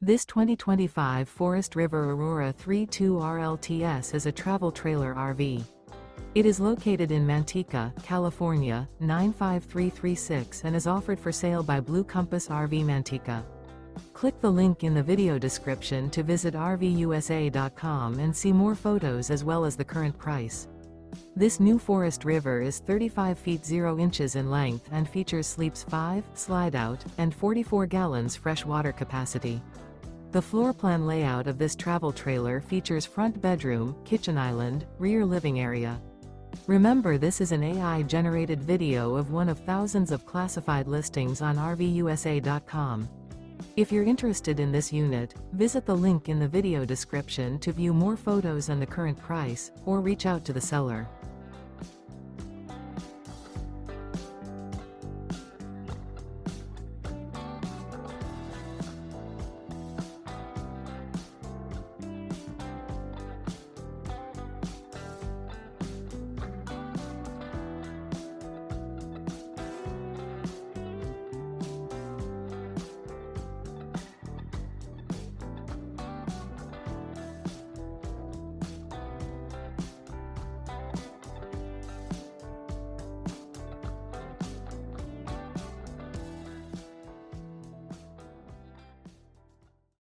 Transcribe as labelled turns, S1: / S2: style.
S1: This 2025 Forest River Aurora 3.2 RLTS is a travel trailer RV. It is located in Manteca, California, 95336 and is offered for sale by Blue Compass RV Manteca. Click the link in the video description to visit RVUSA.com and see more photos as well as the current price. This new Forest River is 35 feet 0 inches in length and features sleeps 5, slide-out, and 44 gallons fresh water capacity. The floor plan layout of this travel trailer features front bedroom, kitchen island, rear living area. Remember, this is an AI-generated video of one of thousands of classified listings on RVUSA.com. If you're interested in this unit, visit the link in the video description to view more photos and the current price, or reach out to the seller.